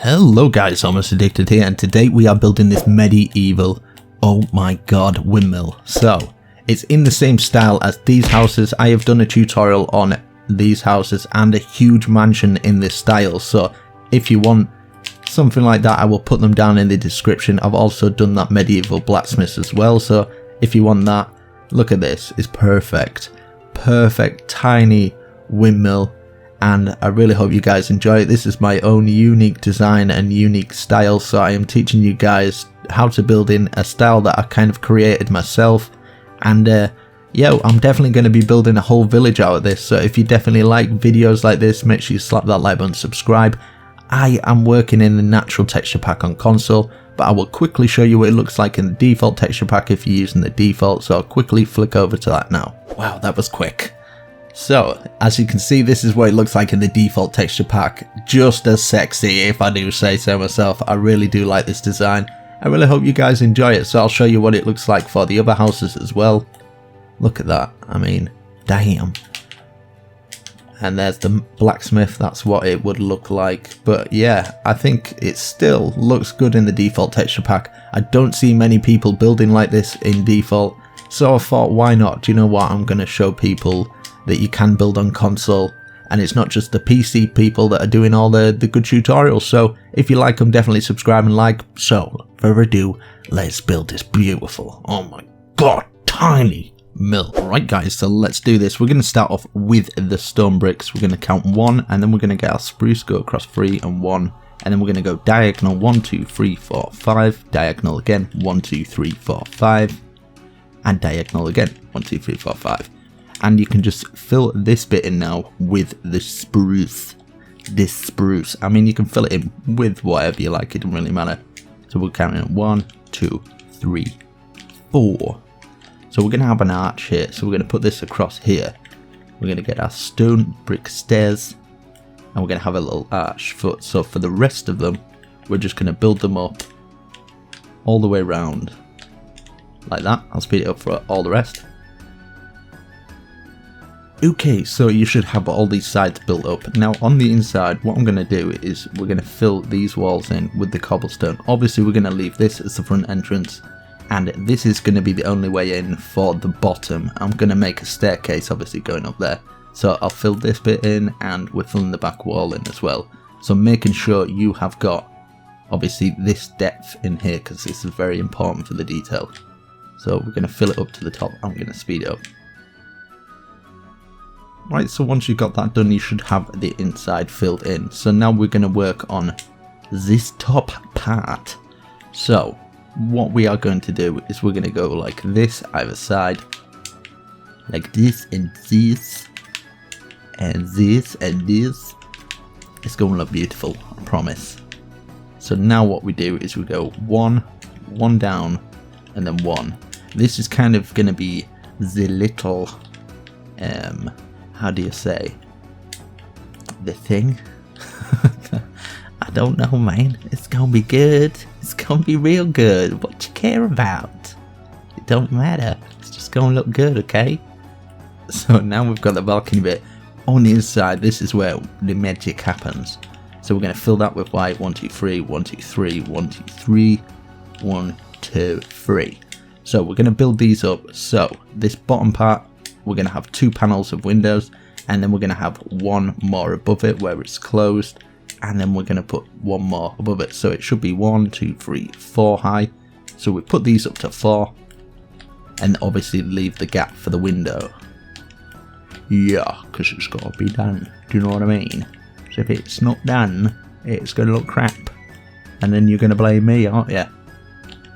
Hello guys, Almost Addicted here, and today we are building this medieval, oh my god, windmill. So, it's in the same style as these houses. I have done a tutorial on these houses and a huge mansion in this style, so if you want something like that, I will put them down in the description. I've also done that medieval blacksmith as well, so if you want that, look at this, it's perfect. Perfect, tiny windmill. And I really hope you guys enjoy it. This is my own unique design and unique style, so I am teaching you guys how to build in a style that I kind of created myself. And yeah, I'm definitely going to be building a whole village out of this, so if you definitely like videos like this, make sure you slap that like button, subscribe. I am working in the natural texture pack on console, but I will quickly show you what it looks like in the default texture pack if you're using the default, so I'll quickly flick over to that now. Wow, that was quick. So, as you can see, this is what it looks like in the default texture pack. Just as sexy, if I do say so myself. I really do like this design. I really hope you guys enjoy it, so I'll show you what it looks like for the other houses as well. Look at that, I mean, damn. And there's the blacksmith, that's what it would look like. But yeah, I think it still looks good in the default texture pack. I don't see many people building like this in default, so I thought, why not? Do you know what, I'm going to show people that you can build on console, and it's not just the PC people that are doing all the good tutorials. So if you like them, definitely subscribe and like. So further ado, let's build this beautiful, oh my god, tiny mill. Right guys, so let's do this. We're going to start off with the stone bricks. We're going to count 1, and then we're going to get our spruce, go across 3 and 1, and then we're going to go diagonal 1 2 3 4 5, diagonal again 1 2 3 4 5, and diagonal again 1 2 3 4 5. And you can just fill this bit in now with the spruce. This spruce. I mean, you can fill it in with whatever you like. It doesn't really matter. So we're counting 1, 2, 3, 4. So we're going to have an arch here. So we're going to put this across here. We're going to get our stone brick stairs. And we're going to have a little arch foot. So for the rest of them, we're just going to build them up all the way around. Like that. I'll speed it up for all the rest. Okay, so you should have all these sides built up. Now on the inside, what I'm going to do is we're going to fill these walls in with the cobblestone. Obviously we're going to leave this as the front entrance, and this is going to be the only way in for the bottom. I'm going to make a staircase obviously going up there. So I'll fill this bit in, and we're filling the back wall in as well. So making sure you have got obviously this depth in here, because this is very important for the detail. So we're going to fill it up to the top. I'm going to speed it up. Right, so once you've got that done, you should have the inside filled in. So now we're going to work on this top part. So what we are going to do is we're going to go like this either side, like this and this, and this and this. It's going to look beautiful, I promise. So now what we do is we go 1, 1 down, and then 1. This is kind of going to be the little how do you say, the thing? I don't know, man. It's gonna be good. It's gonna be real good. What you care about? It don't matter. It's just gonna look good, okay? So now we've got the balcony bit. On the inside, this is where the magic happens. So we're gonna fill that with white. 1 2 3, 1 2 3, 1 2 3, 1 2 3. So we're gonna build these up. So this bottom part, we're going to have 2 panels of windows, and then we're going to have 1 more above it where it's closed, and then we're going to put 1 more above it, so it should be 1 2 3 4 high. So we put these up to 4, and obviously leave the gap for the window. Yeah, because it's got to be done, do you know what I mean? So if it's not done, it's going to look crap, and then you're going to blame me, aren't you?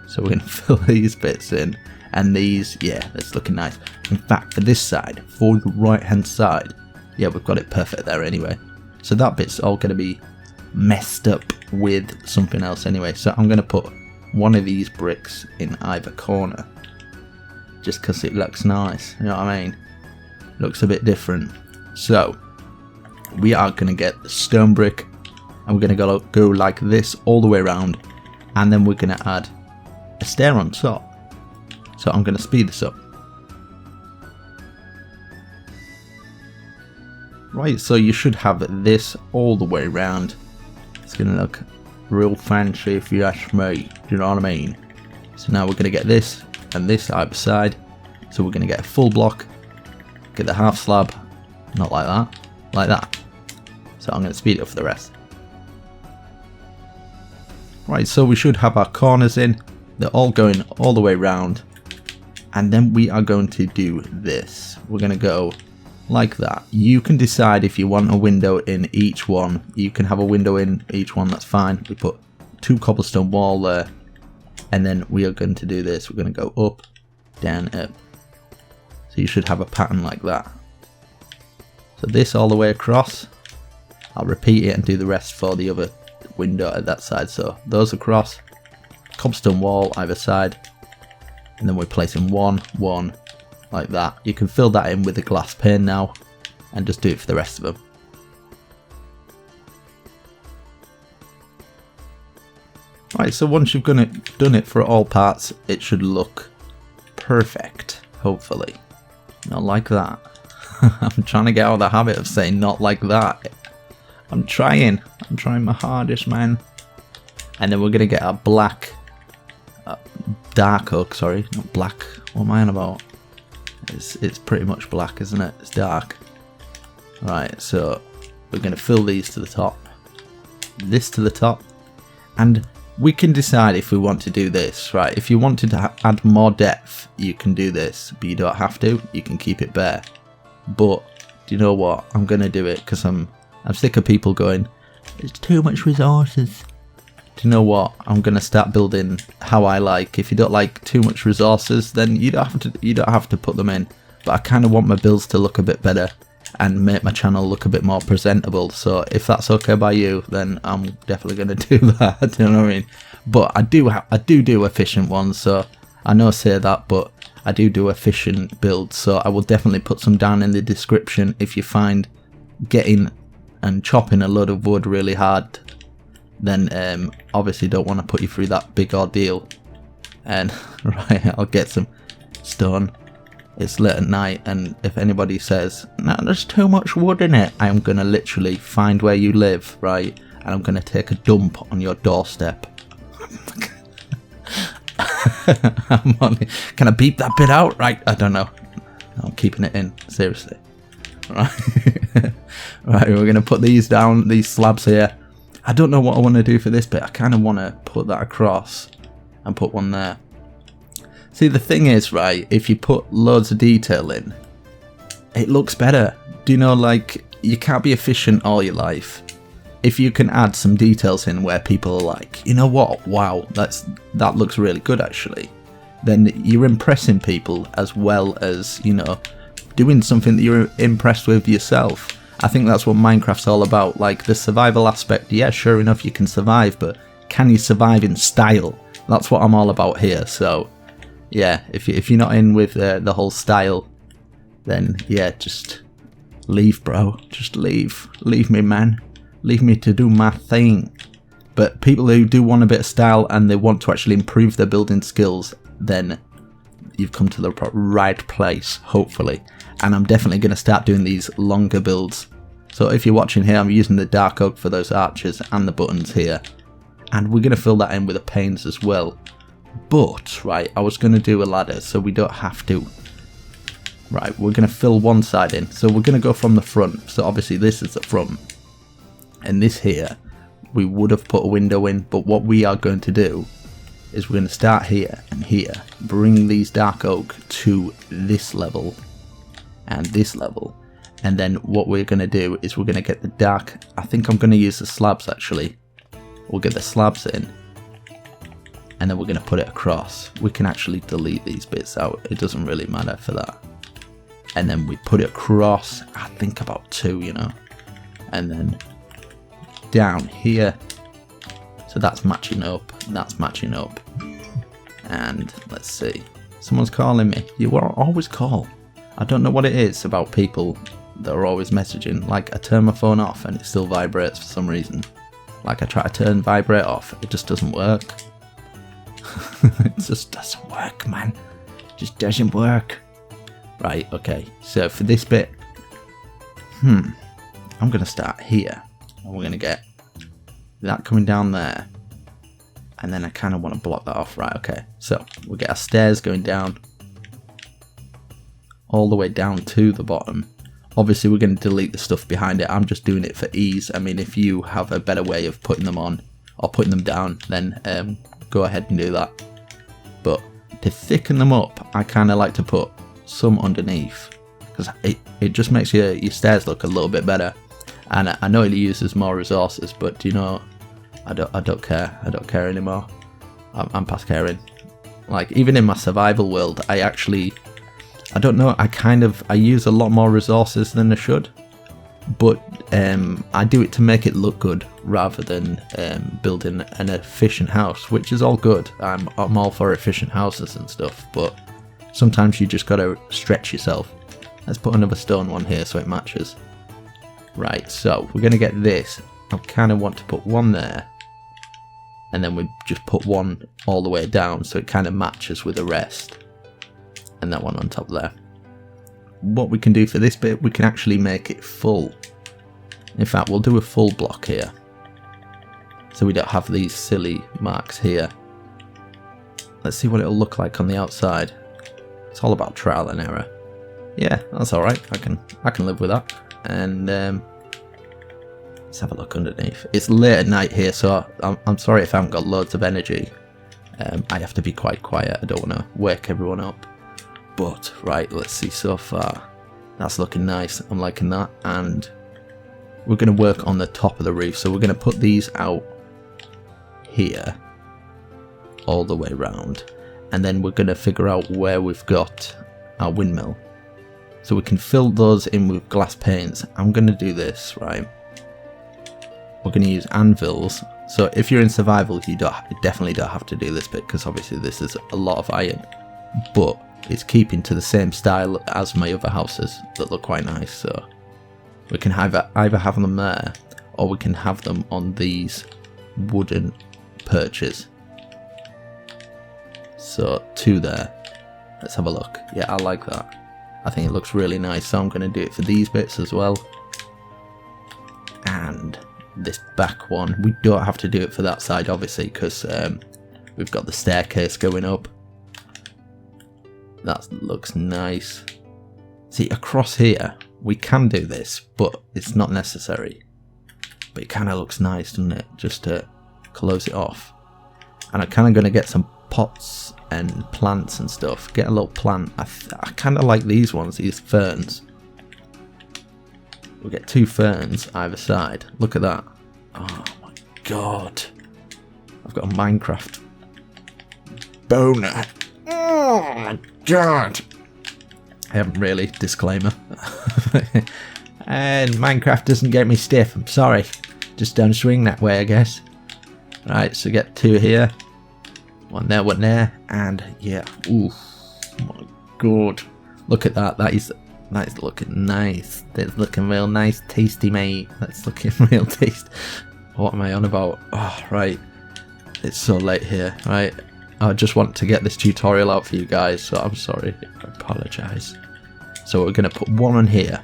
So we're going to fill these bits in. And these, yeah, that's looking nice. In fact, for this side, for the right hand side, yeah, we've got it perfect there anyway. So that bit's all going to be messed up with something else anyway. So I'm going to put one of these bricks in either corner, just because it looks nice, you know what I mean? Looks a bit different. So we are going to get the stone brick, and we're going to go like this all the way around, and then we're going to add a stair on top. So I'm going to speed this up. Right, so you should have this all the way around. It's going to look Real fancy if you ask me. Do you know what I mean? So now we're going to get this and this either side. So we're going to get a full block. Get the half slab. Not like that. Like that. So I'm going to speed it up for the rest. Right, so we should have our corners in. They're all going all the way around. And then we are going to do this. We're going to go like that. You can decide if you want a window in each one. You can have a window in each one, that's fine. We put 2 cobblestone wall there. And then we are going to do this. We're going to go up, down, up. So you should have a pattern like that. So this all the way across. I'll repeat it and do the rest for the other window at that side. So those across, cobblestone wall either side. And then we're placing one, like that. You can fill that in with a glass pane now and just do it for the rest of them. Right, so once you've done it for all parts, it should look perfect, hopefully. Not like that. I'm trying to get out of the habit of saying not like that. I'm trying my hardest, man. And then we're going to get our black, dark oak, sorry, not black. What am I on about? It's pretty much black, isn't it? It's dark. Right, so we're going to fill these to the top. This to the top. And we can decide if we want to do this, right? If you wanted to add more depth, you can do this, but you don't have to. You can keep it bare. But do you know what? I'm going to do it because I'm sick of people going, it's too much resources. Do you know what? I'm going to start building how I like. If you don't like too much resources, then you don't have to put them in. But I kind of want my builds to look a bit better and make my channel look a bit more presentable. So if that's okay by you, then I'm definitely going to do that. Do you know what I mean? But I do efficient ones. So I know I say that, but I do efficient builds. So I will definitely put some down in the description if you find getting and chopping a load of wood really hard. Then obviously don't want to put you through that big ordeal. And right, I'll get some stone. It's late at night, and if anybody says, no, there's too much wood in it, I'm going to literally find where you live, right? And I'm going to take a dump on your doorstep. Can I beep that bit out? Right, I don't know. I'm keeping it in, seriously. Right, right, we're going to put these down, these slabs here. I don't know what I want to do for this bit. I kind of want to put that across and put one there. See, the thing is, right, if you put loads of detail in, it looks better. Do you know, like, you can't be efficient all your life. If you can add some details in where people are like, you know what, wow, that looks really good actually, then you're impressing people as well as, you know, doing something that you're impressed with yourself. I think that's what Minecraft's all about. Like, the survival aspect, yeah, sure enough you can survive, but can you survive in style? That's what I'm all about here. So yeah, if you're not in with the whole style, then yeah, just leave, bro. Just leave. Leave me, man. Leave me to do my thing. But people who do want a bit of style and they want to actually improve their building skills, then you've come to the right place, hopefully. And I'm definitely going to start doing these longer builds. So if you're watching here, I'm using the dark oak for those arches and the buttons here. And we're going to fill that in with the panes as well. But, right, I was going to do a ladder, so we don't have to. Right, we're going to fill one side in. So we're going to go from the front. So obviously this is the front. And this here, we would have put a window in. But what we are going to do is we're going to start here and here. Bring these dark oak to this level. And this level. And then what we're going to do is we're going to get the dark. I think I'm going to use the slabs actually. We'll get the slabs in. And then we're going to put it across. We can actually delete these bits out. It doesn't really matter for that. And then we put it across, I think about 2, you know. And then down here. So that's matching up. That's matching up. And let's see. Someone's calling me. You always call. I don't know what it is about people that are always messaging. Like, I turn my phone off and it still vibrates for some reason. Like, I try to turn vibrate off. It just doesn't work. It just doesn't work, man. It just doesn't work. Right, okay. So for this bit, I'm going to start here. And we're going to get that coming down there. And then I kind of want to block that off. Right, okay. So we'll get our stairs going down all the way down to the bottom. Obviously, we're going to delete the stuff behind it. I'm just doing it for ease. I mean, if you have a better way of putting them on or putting them down, then go ahead and do that. But to thicken them up, I kind of like to put some underneath, because it just makes your stairs look a little bit better. And I know it uses more resources, but do you know, I don't care. I don't care anymore. I'm past caring. Like, even in my survival world, I don't know, I use a lot more resources than I should, but I do it to make it look good rather than building an efficient house, which is all good. I'm all for efficient houses and stuff, but sometimes you just gotta stretch yourself. Let's put another stone one here so it matches. Right, so we're gonna get this. I kind of want to put one there, and then we just put one all the way down so it kind of matches with the rest. And that one on top there. What we can do for this bit, we can actually make it full. In fact, we'll do a full block here, so we don't have these silly marks here. Let's see what it'll look like on the outside. It's all about trial and error. Yeah, that's alright. I can live with that. And let's have a look underneath. It's late at night here, so I'm sorry if I haven't got loads of energy. I have to be quite quiet. I don't want to wake everyone up. But, right, let's see so far. That's looking nice. I'm liking that. And we're going to work on the top of the roof. So we're going to put these out here all the way around. And then we're going to figure out where we've got our windmill. So we can fill those in with glass panes. I'm going to do this, right? We're going to use anvils. So if you're in survival, you definitely don't have to do this bit, because obviously this is a lot of iron. But it's keeping to the same style as my other houses that look quite nice, so we can either have them there, or we can have them on these wooden perches. So 2 there. Let's have a look. Yeah, I like that. I think it looks really nice, so I'm going to do it for these bits as well. And this back one, we don't have to do it for that side obviously, because we've got the staircase going up. That looks nice. See, across here, we can do this, but it's not necessary. But it kind of looks nice, doesn't it? Just to close it off. And I'm kind of going to get some pots and plants and stuff. Get a little plant. I kind of like these ones, these ferns. We'll get 2 ferns either side. Look at that. Oh my god. I've got a Minecraft boner. Oh my god. I haven't really, disclaimer. And Minecraft doesn't get me stiff, I'm sorry. Just don't swing that way, I guess. Right, so get 2 here. 1 there, and yeah. Ooh, my god. Look at that, that is looking nice. That's looking real nice, tasty mate. That's looking real tasty. What am I on about? Oh, right. It's so late here, right? I just want to get this tutorial out for you guys, so I'm sorry. I apologise. So we're going to put 1 on here.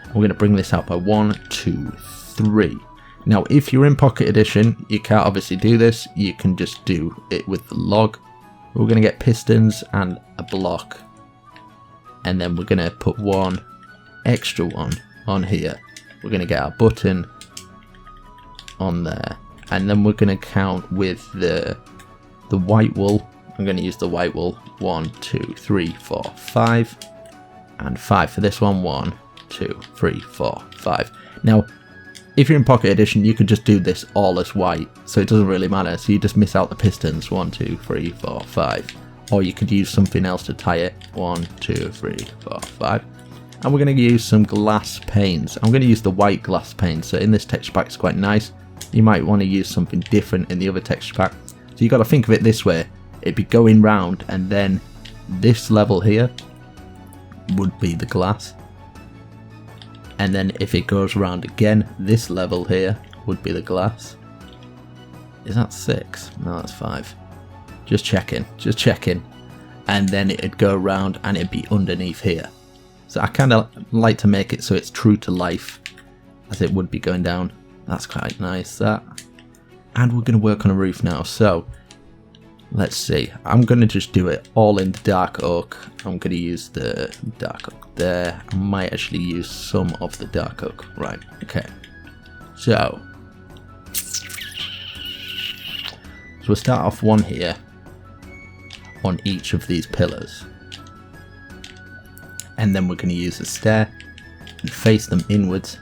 We're going to bring this out by 1, 2, 3. Now, if you're in Pocket Edition, you can't obviously do this. You can just do it with the log. We're going to get pistons and a block. And then we're going to put 1 extra one on here. We're going to get our button on there. And then we're going to count with the white wool. I'm going to use the white wool. 1, 2, 3, 4, 5. And 5 for this one. 1, 2, 3, 4, 5. Now, if you're in Pocket Edition, you could just do this all as white, so it doesn't really matter. So you just miss out the pistons. 1, 2, 3, 4, 5. Or you could use something else to tie it. 1, 2, 3, 4, 5. And we're going to use some glass panes. I'm going to use the white glass panes. So in this texture pack, it's quite nice. You might want to use something different in the other texture pack. So you got to think of it this way. It'd be going round, and then this level here would be the glass. And then if it goes around again, this level here would be the glass. Is that 6? No, that's 5. Just checking, just checking. And then it'd go around and it'd be underneath here. So I kind of like to make it so it's true to life, as it would be going down. That's quite nice, that. And we're going to work on a roof now. So let's see. I'm going to just do it all in the dark oak. I'm going to use the dark oak there. I might actually use some of the dark oak. Right, okay. So we'll start off one here on each of these pillars. And then we're going to use a stair and face them inwards.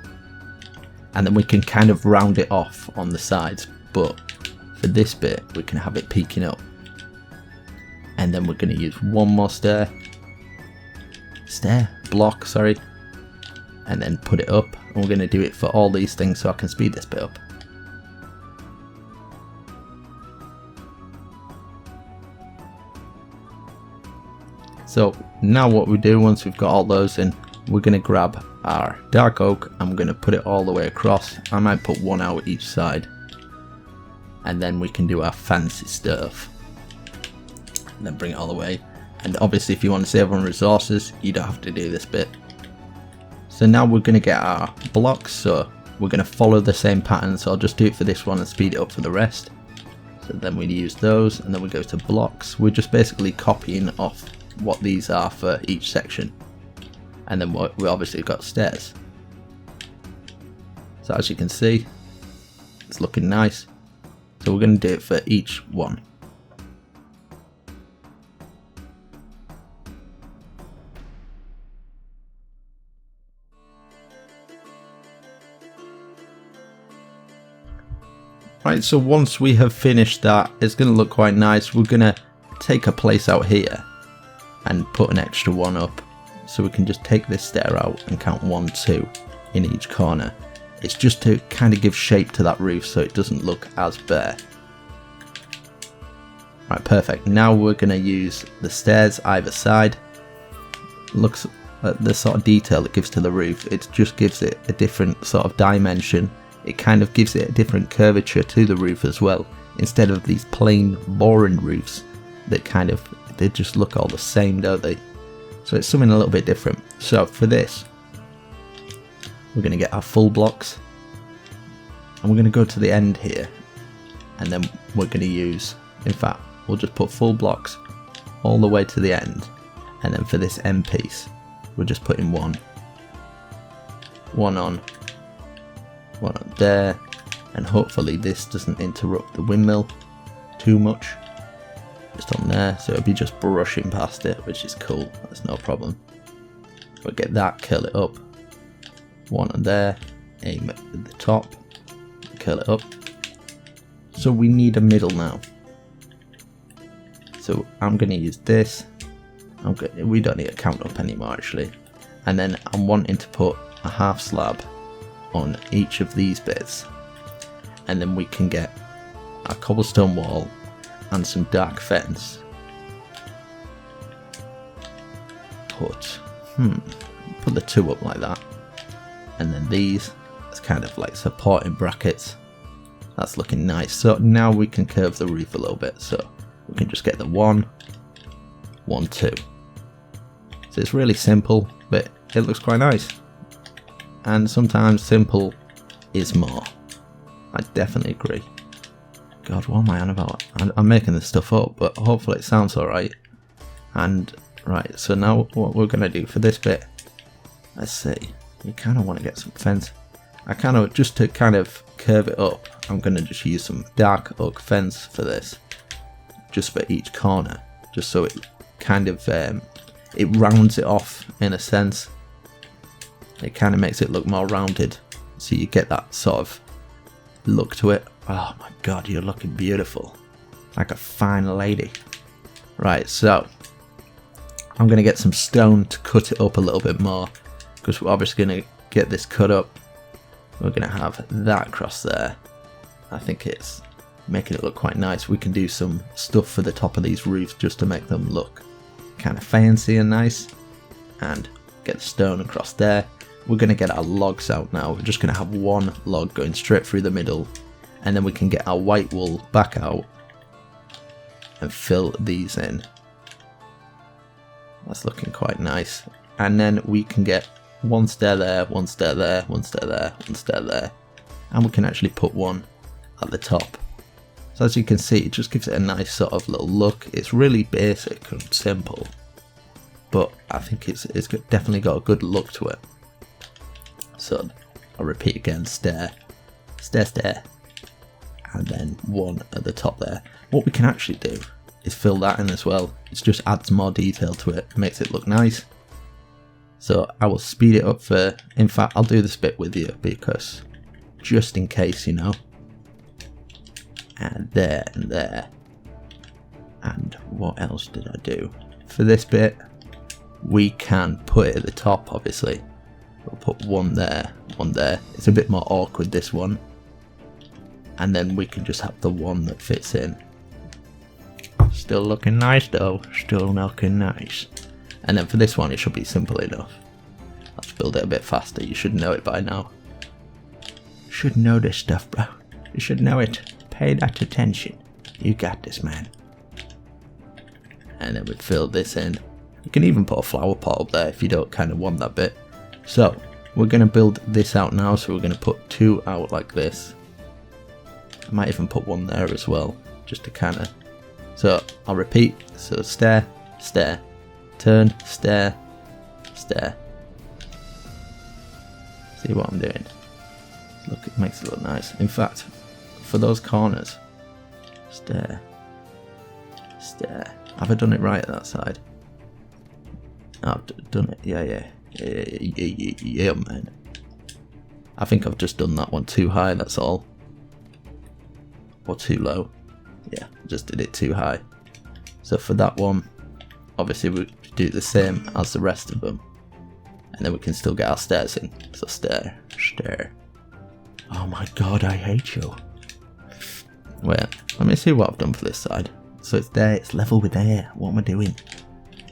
And then we can kind of round it off on the sides. But for this bit, we can have it peeking up. And then we're going to use one more block, sorry. And then put it up. And we're going to do it for all these things so I can speed this bit up. So now what we do once we've got all those in, we're going to grab our dark oak. I'm going to put it all the way across. I might put one out each side. And then we can do our fancy stuff. And then bring it all the way. And obviously if you want to save on resources, you don't have to do this bit. So now we're going to get our blocks. So we're going to follow the same pattern. So I'll just do it for this one and speed it up for the rest. So then we use those and then we go to blocks. We're just basically copying off what these are for each section. And then we obviously got stairs. So as you can see, it's looking nice. So we're going to do it for each one. Right, so once we have finished that, it's going to look quite nice. We're going to take a place out here and put an extra one up. So we can just take this stair out and count 1, 2 in each corner. It's just to kind of give shape to that roof so it doesn't look as bare. Right, perfect. Now we're going to use the stairs either side. Looks at the sort of detail it gives to the roof. It just gives it a different sort of dimension. It kind of gives it a different curvature to the roof as well. Instead of these plain, boring roofs that they just look all the same, don't they? So it's something a little bit different. So for this, we're going to get our full blocks. And we're going to go to the end here. And then we're going to use, in fact, we'll just put full blocks all the way to the end. And then for this end piece, we're just putting one on there. And hopefully this doesn't interrupt the windmill too much. Just on there, so it'll be just brushing past it, which is cool. That's no problem. We'll get that, curl it up. One on there, aim at the top, curl it up. So we need a middle now. So I'm going to use this. We don't need to count up anymore actually. And then I'm wanting to put a half slab on each of these bits. And then we can get a cobblestone wall and some dark fence. Put the 2 up like that. And then these, it's kind of like supporting brackets. That's looking nice. So now we can curve the roof a little bit. So we can just get the 1, 1, 2. So it's really simple, but it looks quite nice. And sometimes simple is more. I definitely agree. God, what am I on about? I'm making this stuff up, but hopefully it sounds alright. And right, so now what we're going to do for this bit, let's see. You kind of want to get some fence. Just to kind of curve it up, I'm going to just use some dark oak fence for this. Just for each corner. Just so it kind of, it rounds it off in a sense. It kind of makes it look more rounded. So you get that sort of look to it. Oh my god, you're looking beautiful. Like a fine lady. Right, so I'm going to get some stone to cut it up a little bit more. Because we're obviously going to get this cut up. We're going to have that across there. I think it's making it look quite nice. We can do some stuff for the top of these roofs just to make them look kind of fancy and nice. And get the stone across there. We're going to get our logs out now. We're just going to have one log going straight through the middle. And then we can get our white wool back out and fill these in. That's looking quite nice. And then we can get one stair there, one stair there, one stair there, one stair there. And we can actually put one at the top So as you can see, it just gives it a nice sort of little look. It's really basic and simple, but I think it's definitely got a good look to it. So I'll repeat again, stair, stair, stair, and then one at the top there. What we can actually do is fill that in as well. It just adds more detail to it, makes it look nice. So I will speed it up for, in fact, I'll do this bit with you because just in case, you know. And there and there. And what else did I do? For this bit, we can put it at the top, obviously. We'll put one there, one there. It's a bit more awkward, this one. And then we can just have the one that fits in. Still looking nice though, still looking nice. And then for this one, it should be simple enough. Let's build it a bit faster, you should know it by now. Should know this stuff, bro. You should know it. Pay that attention. You got this, man. And then we fill this in. You can even put a flower pot up there if you don't kind of want that bit. So, we're going to build this out now, so we're going to put two out like this. I might even put one there as well, just to kind of... So, I'll repeat. So, stair, stair, turn, stair, stair. See what I'm doing? Look, it makes it look nice. In fact, for those corners, stair, stair. Have I done it right at that side? I've done it. Yeah, man. I think I've just done that one too high, that's all. Or too low. Yeah, just did it too high. So for that one, obviously we do the same as the rest of them. And then we can still get our stairs in. So stair, stair. Oh my god, I hate you. Wait, let me see what I've done for this side. So it's there, it's level with there. What am I doing?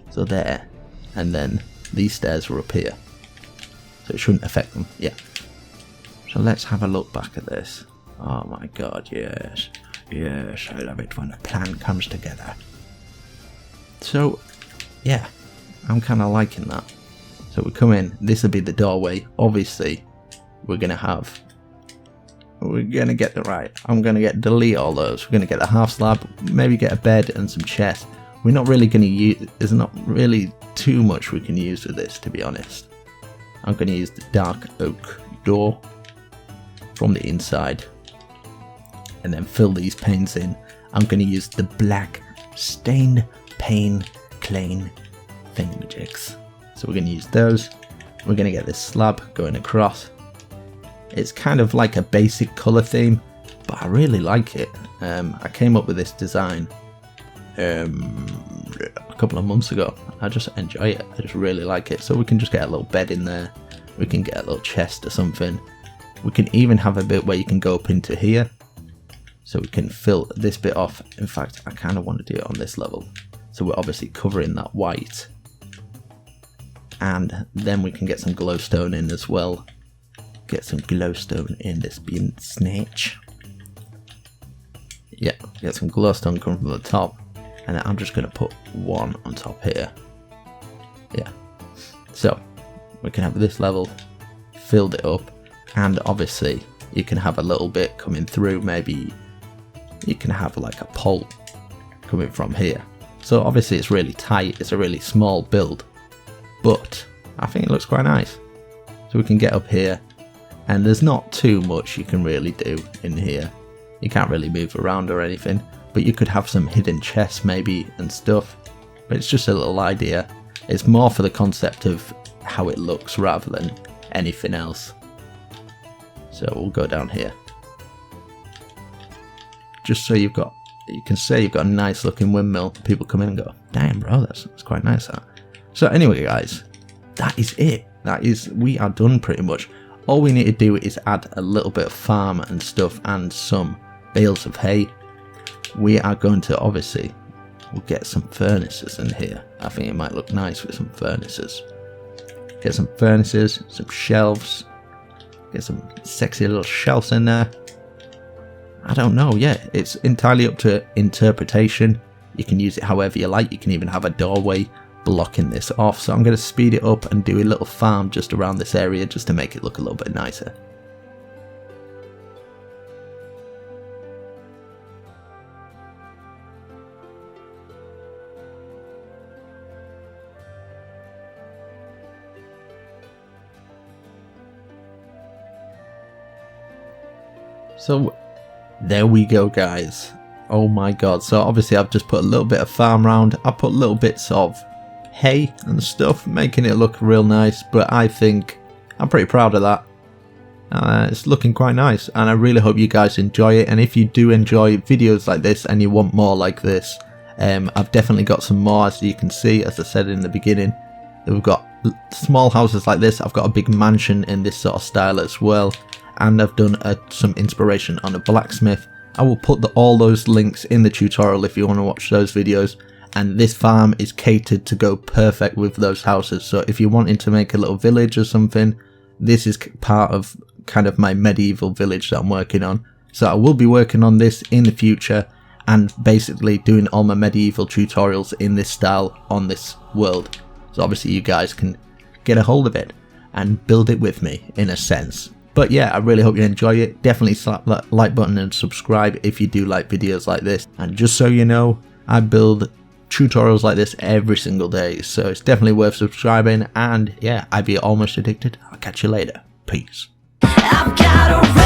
So there. And then these stairs are up here. So it shouldn't affect them. Yeah. So let's have a look back at this. Oh my god, yes. Yes, I love it when a plan comes together. So, yeah. I'm kind of liking that. So we come in. This will be the doorway. Obviously, we're going to get the right. I'm going to delete all those. We're going to get the half slab, maybe get a bed and some chests. We're not really going to use, there's not really too much we can use with this, to be honest. I'm going to use the dark oak door from the inside and then fill these panes in. I'm going to use the black stained pane clean thingamajigs. So we're going to use those. We're going to get this slab going across. It's kind of like a basic colour theme, but I really like it. I came up with this design a couple of months ago. I just enjoy it. I just really like it. So we can just get a little bed in there. We can get a little chest or something. We can even have a bit where you can go up into here. So we can fill this bit off. In fact, I kind of want to do it on this level. So we're obviously covering that white. And then we can get some glowstone in as well. Get some glowstone in this being snatch. Yeah, get some glowstone coming from the top. And then I'm just going to put one on top here. Yeah. So, we can have this level, filled it up. And obviously, you can have a little bit coming through. Maybe you can have like a pole coming from here. So obviously it's really tight. It's a really small build. But I think it looks quite nice. So we can get up here. And there's not too much you can really do in here. You can't really move around or anything. But you could have some hidden chests maybe and stuff. But it's just a little idea. It's more for the concept of how it looks rather than anything else. So we'll go down here. Just so you can say you've got a nice looking windmill. People come in and go, damn bro, that's quite nice that. So anyway guys, that is it. We are done pretty much. All we need to do is add a little bit of farm and stuff and some bales of hay. We are going to obviously, we'll get some furnaces in here. I think it might look nice with some furnaces. Get some furnaces, some shelves. Get some sexy little shelves in there. I don't know, yeah, it's entirely up to interpretation. You can use it however you like. You can even have a doorway blocking this off. So I'm going to speed it up and do a little farm just around this area just to make it look a little bit nicer. So there we go, guys. Oh my god. So obviously I've just put a little bit of farm round. I put little bits of hay and stuff, making it look real nice, but I think I'm pretty proud of that. It's looking quite nice, and I really hope you guys enjoy it. And if you do enjoy videos like this and you want more like this, I've definitely got some more, as you can see, as I said in the beginning. We've got small houses like this. I've got a big mansion in this sort of style as well, and I've done some inspiration on a blacksmith. I will put all those links in the tutorial if you want to watch those videos. And this farm is catered to go perfect with those houses, so if you're wanting to make a little village or something, this is part of kind of my medieval village that I'm working on. So I will be working on this in the future, and basically doing all my medieval tutorials in this style on this world. So obviously you guys can get a hold of it and build it with me in a sense. But yeah, I really hope you enjoy it. Definitely slap that like button and subscribe if you do like videos like this. And just so you know, I build tutorials like this every single day, so it's definitely worth subscribing. And yeah, I'd be almost addicted. I'll catch you later. Peace. I've got a